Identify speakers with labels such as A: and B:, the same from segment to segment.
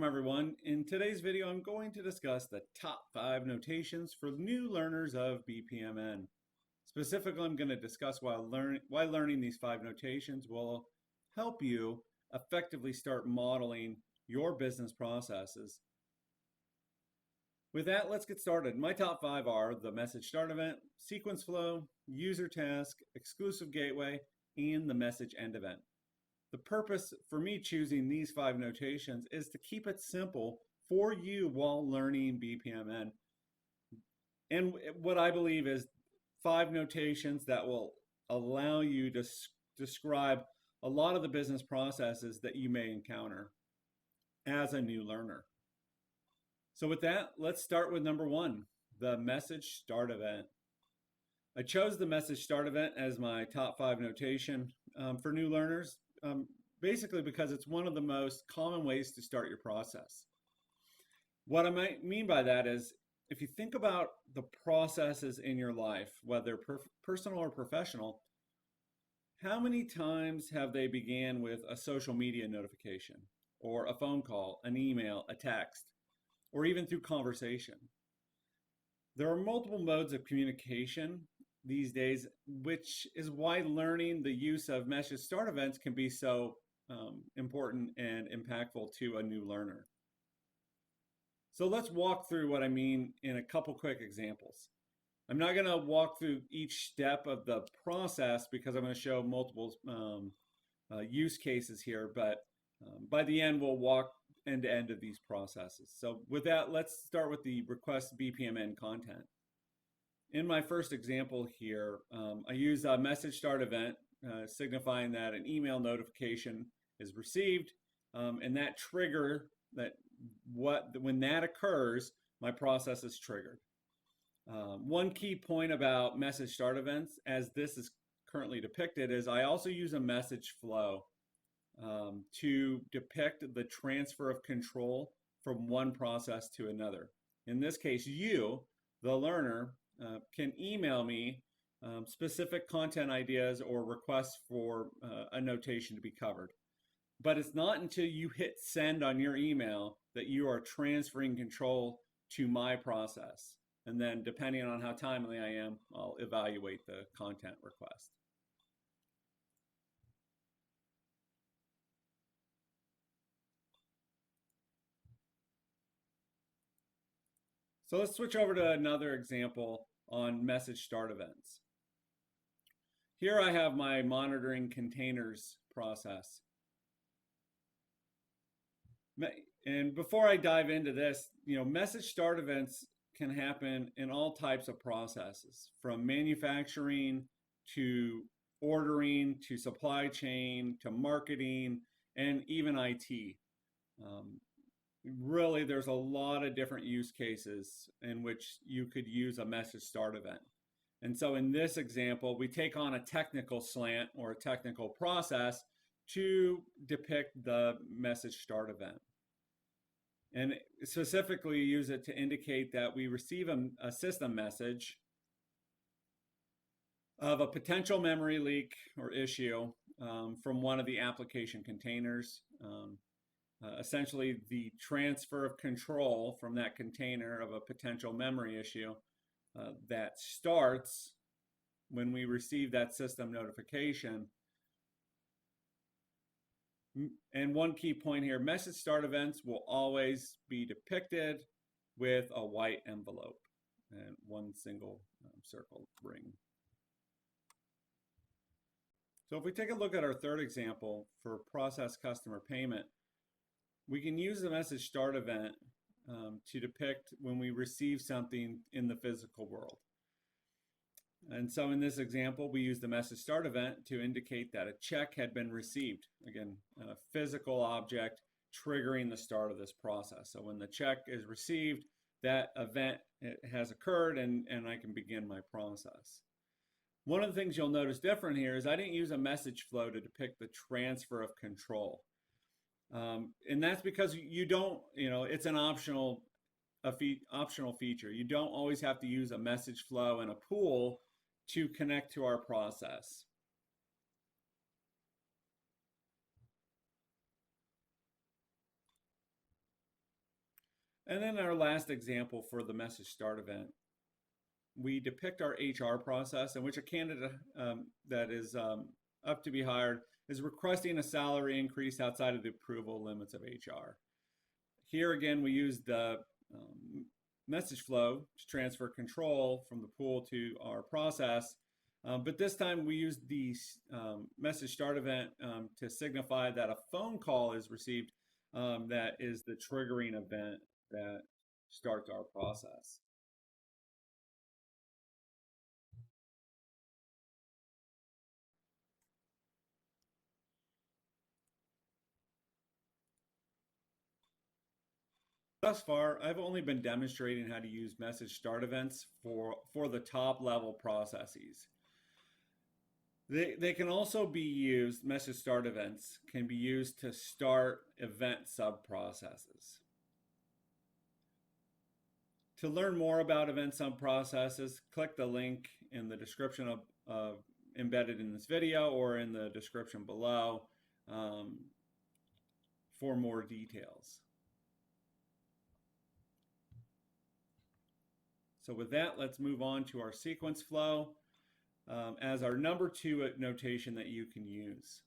A: Welcome everyone. In today's video, I'm going to discuss the top 5 notations for new learners of BPMN. Specifically, I'm going to discuss why learning these 5 notations will help you effectively start modeling your business processes. With that, let's get started. My top 5 are the message start event, sequence flow, user task, exclusive gateway, and the message end event. The purpose for me choosing these 5 notations is to keep it simple for you while learning BPMN. And what I believe is 5 notations that will allow you to describe a lot of the business processes that you may encounter as a new learner. So with that, let's start with number 1, the message start event. I chose the message start event as my top 5 notation for new learners. Basically because it's one of the most common ways to start your process. What I might mean by that is, if you think about the processes in your life, whether personal or professional, how many times have they began with a social media notification, or a phone call, an email, a text, or even through conversation? There are multiple modes of communication these days, which is why learning the use of message start events can be so important and impactful to a new learner. So let's walk through what I mean in a couple quick examples. I'm not going to walk through each step of the process because I'm going to show multiple use cases here, but by the end we'll walk end to end of these processes. So with that, let's start with the request BPMN content. In my first example here, I use a message start event signifying that an email notification is received, and that trigger, when that occurs, my process is triggered. One key point about message start events, as this is currently depicted, is I also use a message flow to depict the transfer of control from one process to another. In this case, you, the learner, can email me specific content ideas or requests for a notation to be covered. But it's not until you hit send on your email that you are transferring control to my process. And then depending on how timely I am, I'll evaluate the content request. So let's switch over to another example on message start events. Here I have my monitoring containers process. And before I dive into this, message start events can happen in all types of processes, from manufacturing to ordering to supply chain to marketing and even IT. Really, there's a lot of different use cases in which you could use a message start event. And so in this example, we take on a technical slant or a technical process to depict the message start event. And specifically use it to indicate that we receive a system message of a potential memory leak or issue from one of the application containers. Essentially the transfer of control from that container of a potential memory issue that starts when we receive that system notification. And one key point here, message start events will always be depicted with a white envelope and one single circle ring. So if we take a look at our third example for process customer payment, we can use the message start event to depict when we receive something in the physical world. And so in this example, we use the message start event to indicate that a check had been received. Again, a physical object triggering the start of this process. So when the check is received, that event has occurred and I can begin my process. One of the things you'll notice different here is I didn't use a message flow to depict the transfer of control. And that's because you don't, it's an optional feature. You don't always have to use a message flow and a pool to connect to our process. And then our last example for the message start event, we depict our HR process in which a candidate that is up to be hired is requesting a salary increase outside of the approval limits of HR. Here again, we use the message flow to transfer control from the pool to our process. But this time we use the message start event to signify that a phone call is received that is the triggering event that starts our process. Thus far, I've only been demonstrating how to use message start events for the top level processes. They can also be used, message start events can be used to start event sub-processes. To learn more about event sub-processes, click the link in the description of embedded in this video or in the description below for more details. So with that, let's move on to our sequence flow as our number 2 notation that you can use.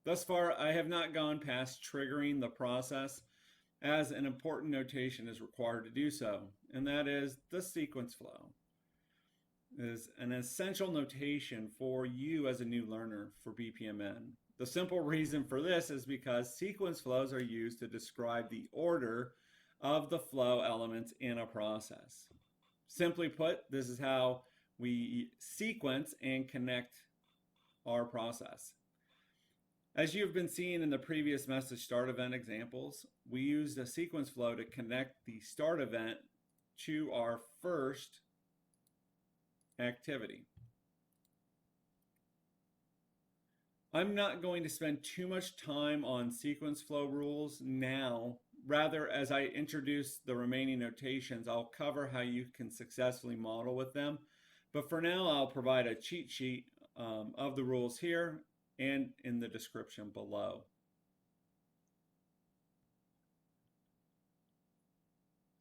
A: Thus far, I have not gone past triggering the process as an important notation is required to do so, and that is the sequence flow. It is an essential notation for you as a new learner for BPMN. The simple reason for this is because sequence flows are used to describe the order of the flow elements in a process. Simply put, this is how we sequence and connect our process. As you've been seeing in the previous message start event examples, we used a sequence flow to connect the start event to our first activity. I'm not going to spend too much time on sequence flow rules now. Rather, as I introduce the remaining notations, I'll cover how you can successfully model with them. But for now, I'll provide a cheat sheet of the rules here and in the description below.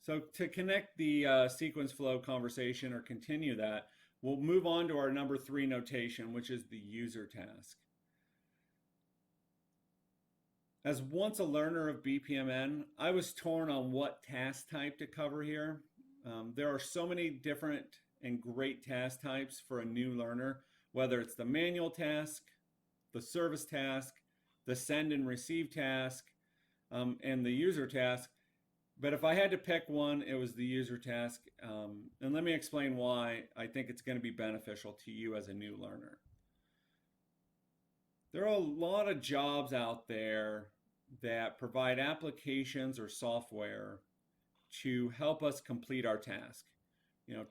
A: So to connect the sequence flow conversation or continue that, we'll move on to our number 3 notation, which is the user task. As once a learner of BPMN, I was torn on what task type to cover here. There are so many different and great task types for a new learner, whether it's the manual task, the service task, the send and receive task, and the user task. But if I had to pick one, it was the user task. And let me explain why I think it's going to be beneficial to you as a new learner. There are a lot of jobs out there that provide applications or software to help us complete our task.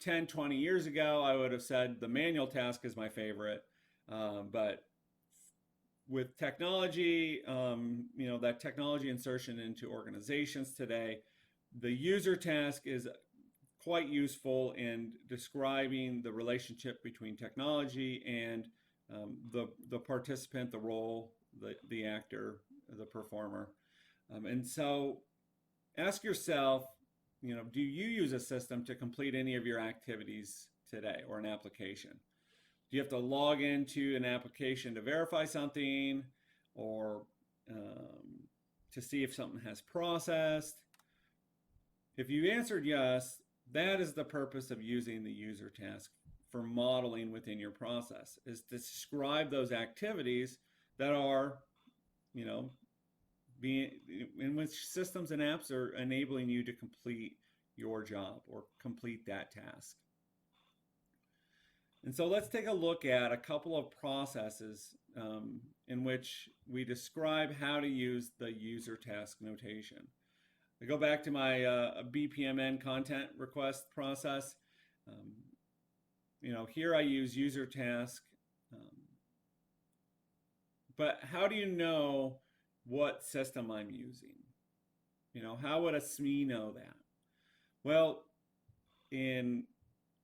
A: 10, 20 years ago, I would have said the manual task is my favorite. But with technology, that technology insertion into organizations today, the user task is quite useful in describing the relationship between technology and the participant, the role, the actor, the performer. And so ask yourself, do you use a system to complete any of your activities today or an application? Do you have to log into an application to verify something or to see if something has processed? If you answered yes, that is the purpose of using the user task for modeling within your process, is to describe those activities that are, in which systems and apps are enabling you to complete your job or complete that task. And so let's take a look at a couple of processes in which we describe how to use the user task notation. I go back to my BPMN content request process. Here I use user task. But how do you know what system I'm using? How would a SME know that? Well,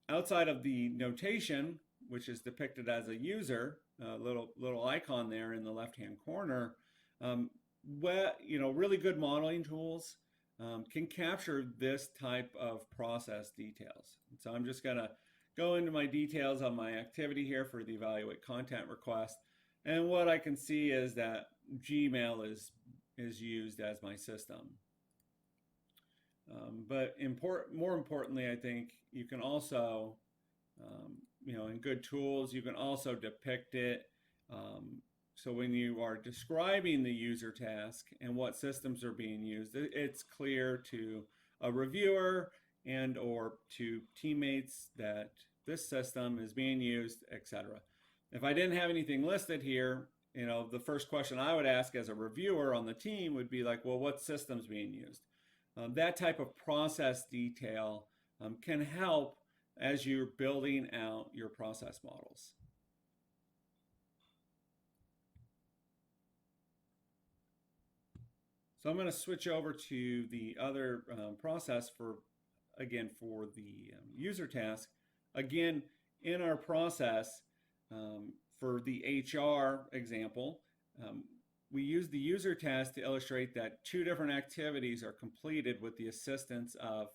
A: outside of the notation, which is depicted as a user, a little icon there in the left-hand corner, really good modeling tools can capture this type of process details. So I'm just going to go into my details of my activity here for the evaluate content request. And what I can see is that Gmail is used as my system. But more importantly, I think you can also, in good tools, you can also depict it. So when you are describing the user task and what systems are being used, it's clear to a reviewer and or to teammates that this system is being used, etc. If I didn't have anything listed here, the first question I would ask as a reviewer on the team would be like, well, what system's being used? That type of process detail can help as you're building out your process models. So I'm going to switch over to the other process for the user task. Again, in our process, for the HR example, we use the user task to illustrate that two different activities are completed with the assistance of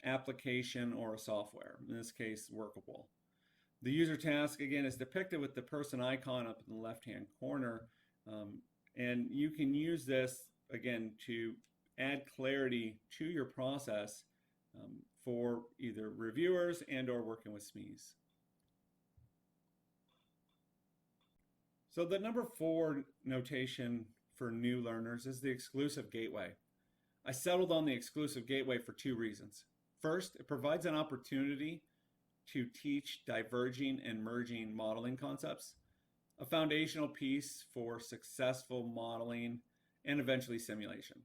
A: application or a software, in this case, Workable. The user task, again, is depicted with the person icon up in the left-hand corner, and you can use this, again, to add clarity to your process for either reviewers and or working with SMEs. So the number 4 notation for new learners is the exclusive gateway. I settled on the exclusive gateway for 2 reasons. First, it provides an opportunity to teach diverging and merging modeling concepts, a foundational piece for successful modeling and eventually simulation.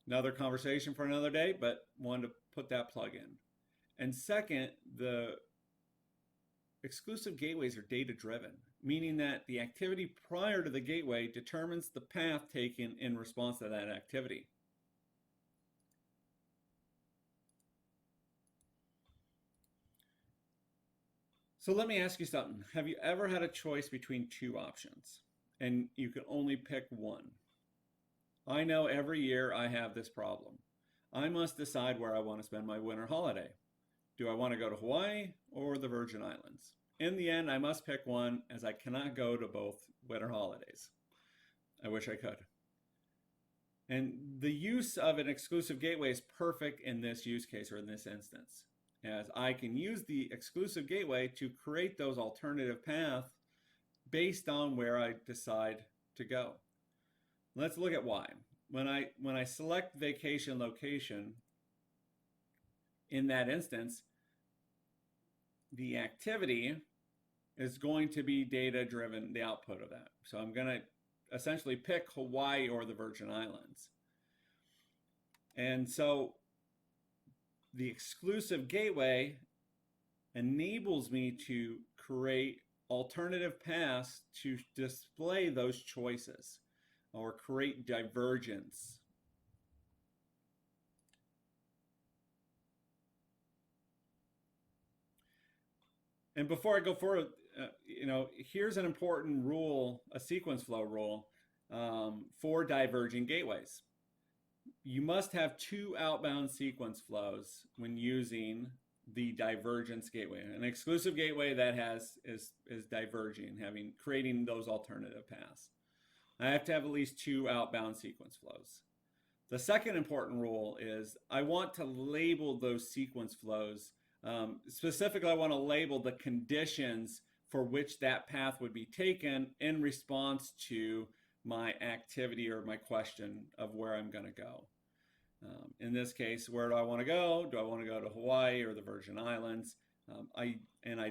A: Another conversation for another day, but wanted to put that plug in. And second, the exclusive gateways are data-driven, meaning that the activity prior to the gateway determines the path taken in response to that activity. So let me ask you something. Have you ever had a choice between 2 options and you can only pick one? I know every year I have this problem. I must decide where I want to spend my winter holiday. Do I want to go to Hawaii or the Virgin Islands? In the end, I must pick one as I cannot go to both winter holidays. I wish I could. And the use of an exclusive gateway is perfect in this use case or in this instance, as I can use the exclusive gateway to create those alternative paths based on where I decide to go. Let's look at why. When I select vacation location, in that instance, the activity is going to be data-driven, the output of that. So I'm going to essentially pick Hawaii or the Virgin Islands. And so the exclusive gateway enables me to create alternative paths to display those choices or create divergence. And before I go forward, here's an important rule, a sequence flow rule for diverging gateways. You must have 2 outbound sequence flows when using the divergence gateway. An exclusive gateway that is diverging, creating those alternative paths. I have to have at least 2 outbound sequence flows. The second important rule is I want to label those sequence flows. Specifically, I want to label the conditions for which that path would be taken in response to my activity or my question of where I'm going to go. In this case, where do I want to go? Do I want to go to Hawaii or the Virgin Islands? I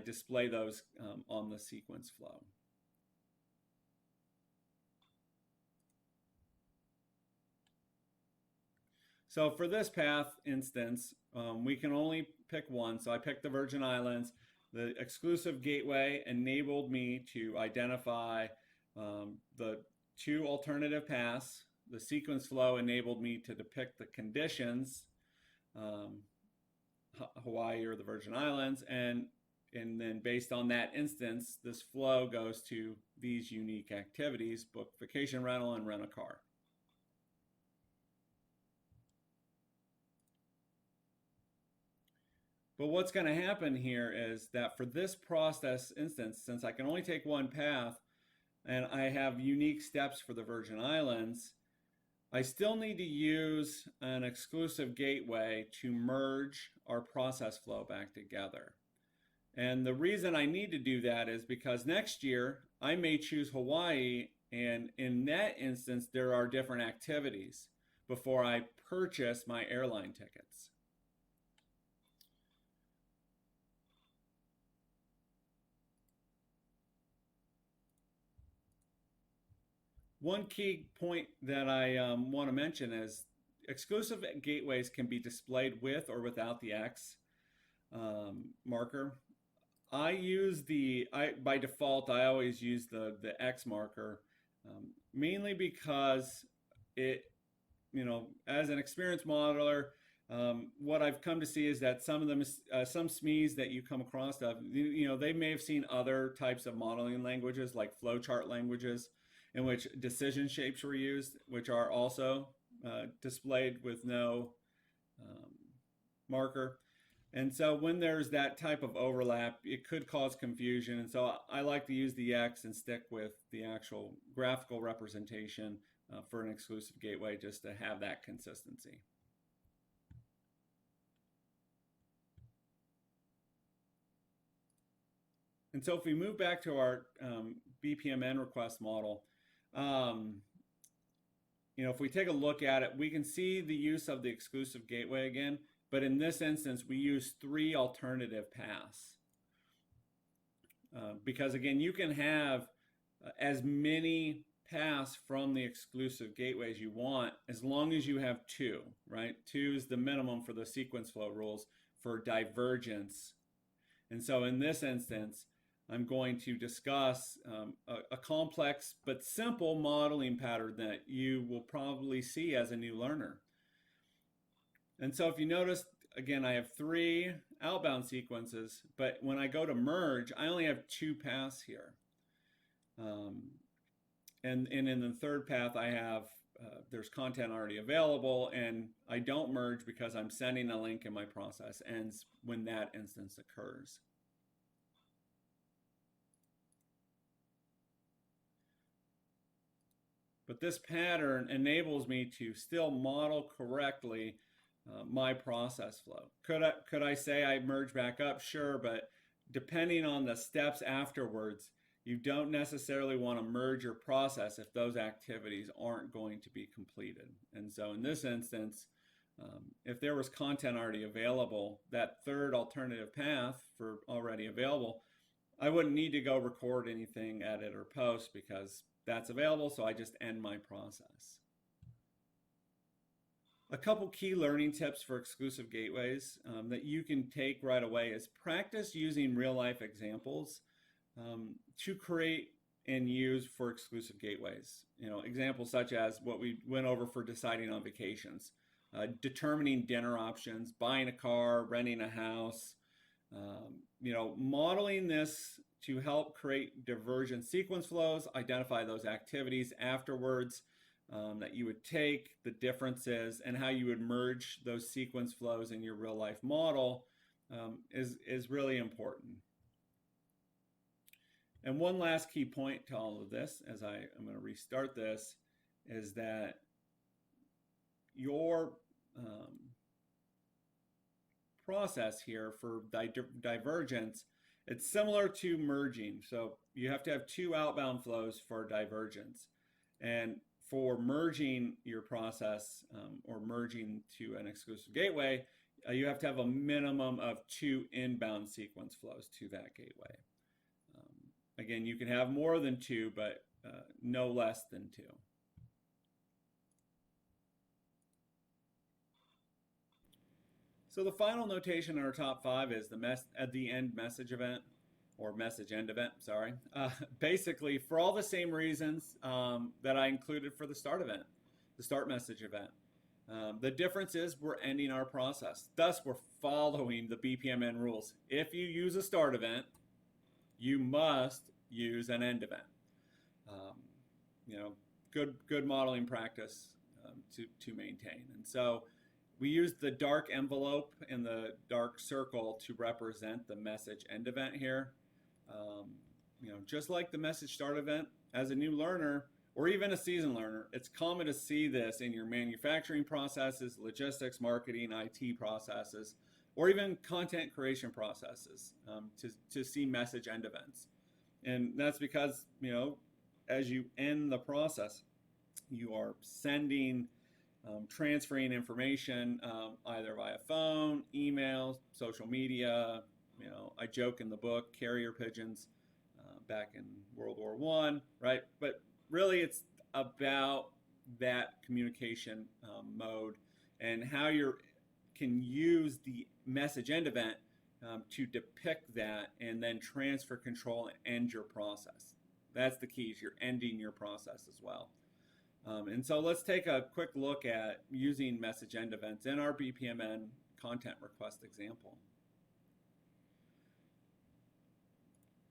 A: display those on the sequence flow. So for this path instance, we can only pick one. So I picked the Virgin Islands. The exclusive gateway enabled me to identify the 2 alternative paths. The sequence flow enabled me to depict the conditions, Hawaii or the Virgin Islands, and then based on that instance, this flow goes to these unique activities: book vacation rental and rent a car. But what's going to happen here is that for this process instance, since I can only take one path and I have unique steps for the Virgin Islands, I still need to use an exclusive gateway to merge our process flow back together. And the reason I need to do that is because next year I may choose Hawaii, and in that instance, there are different activities before I purchase my airline tickets. One key point that I want to mention is exclusive gateways can be displayed with or without the X marker. I use by default, I always use the X marker, mainly because it, as an experienced modeler, what I've come to see is that some of them, some SMEs that you come across, they may have seen other types of modeling languages like flowchart languages in which decision shapes were used, which are also displayed with no marker. And so when there's that type of overlap, it could cause confusion. And so I like to use the X and stick with the actual graphical representation for an exclusive gateway, just to have that consistency. And so if we move back to our BPMN request model, if we take a look at it, we can see the use of the exclusive gateway again. But in this instance, we use 3 alternative paths. Because again, you can have as many paths from the exclusive gateway as you want, as long as you have 2, right? 2 is the minimum for the sequence flow rules for divergence. And so in this instance, I'm going to discuss a complex but simple modeling pattern that you will probably see as a new learner. And so if you notice, again, I have 3 outbound sequences, but when I go to merge, I only have 2 paths here. And in the third path, I have, there's content already available, and I don't merge because I'm sending a link and my process ends when that instance occurs. But this pattern enables me to still model correctly my process flow. Could I say I merge back up? Sure, but depending on the steps afterwards, you don't necessarily want to merge your process if those activities aren't going to be completed. And so in this instance, if there was content already available, that third alternative path for already available, I wouldn't need to go record anything, edit, or post because that's available, so I just end my process. A couple key learning tips for exclusive gateways that you can take right away is practice using real-life examples to create and use for exclusive gateways. Examples such as what we went over for deciding on vacations, determining dinner options, buying a car, renting a house, modeling this to help create divergent sequence flows, identify those activities afterwards that you would take, the differences, and how you would merge those sequence flows in your real life model is really important. And one last key point to all of this, as I'm going to restart this, is that your process here for divergence, it's similar to merging. So you have to have 2 outbound flows for divergence. And for merging your process or merging to an exclusive gateway, you have to have a minimum of 2 inbound sequence flows to that gateway. Again, you can have more than 2, but no less than 2. So the final notation in our top 5 is the end message event, or message end event, sorry. Basically, for all the same reasons that I included for the start event, the start message event. The difference is we're ending our process. Thus, we're following the BPMN rules. If you use a start event, you must use an end event. Good modeling practice to maintain. And so We use the dark envelope and the dark circle to represent the message end event here. Just like the message start event, as a new learner or even a seasoned learner, it's common to see this in your manufacturing processes, logistics, marketing, IT processes, or even content creation processes, to see message end events. And that's because, as you end the process, you are sending, transferring information, either via phone, email, social media. I joke in the book, carrier pigeons, back in World War I, right? But really, it's about that communication mode and how you can use the message end event to depict that and then transfer control and end your process. That's the key, is you're ending your process as well. And so let's take a quick look at using message end events in our BPMN content request example.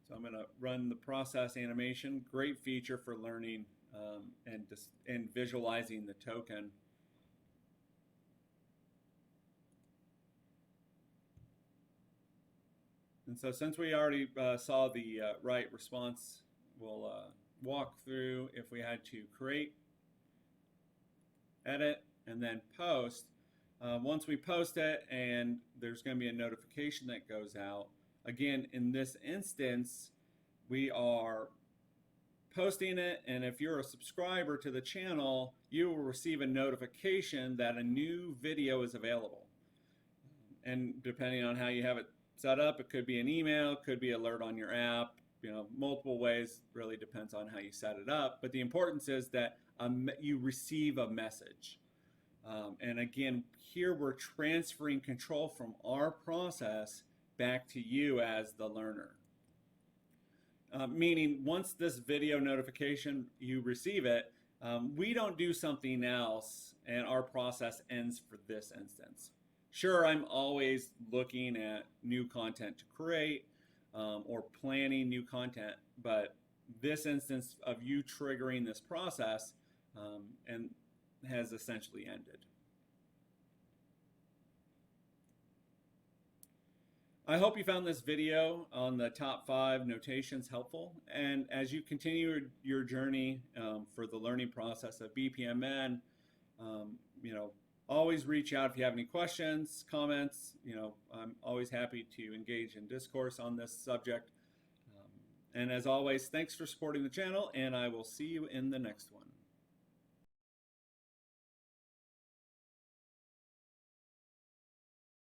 A: So I'm going to run the process animation. Great feature for learning and visualizing the token. And so since we already saw the right response, we'll walk through if we had to create, edit, and then post. Once we post it, and there's going to be a notification that goes out. Again, in this instance, we are posting it, and if you're a subscriber to the channel, you will receive a notification that a new video is available. And depending on how you have it set up, it could be an email, could be alert on your app, multiple ways, really depends on how you set it up. But the importance is that you receive a message. And again, here we're transferring control from our process back to you as the learner. Meaning once this video notification, you receive it, we don't do something else and our process ends for this instance. Sure, I'm always looking at new content to create or planning new content, but this instance of you triggering this process and has essentially ended. I hope you found this video on the top 5 notations helpful. And as you continue your journey for the learning process of BPMN, always reach out if you have any questions, comments. I'm always happy to engage in discourse on this subject. And as always, thanks for supporting the channel, and I will see you in the next one.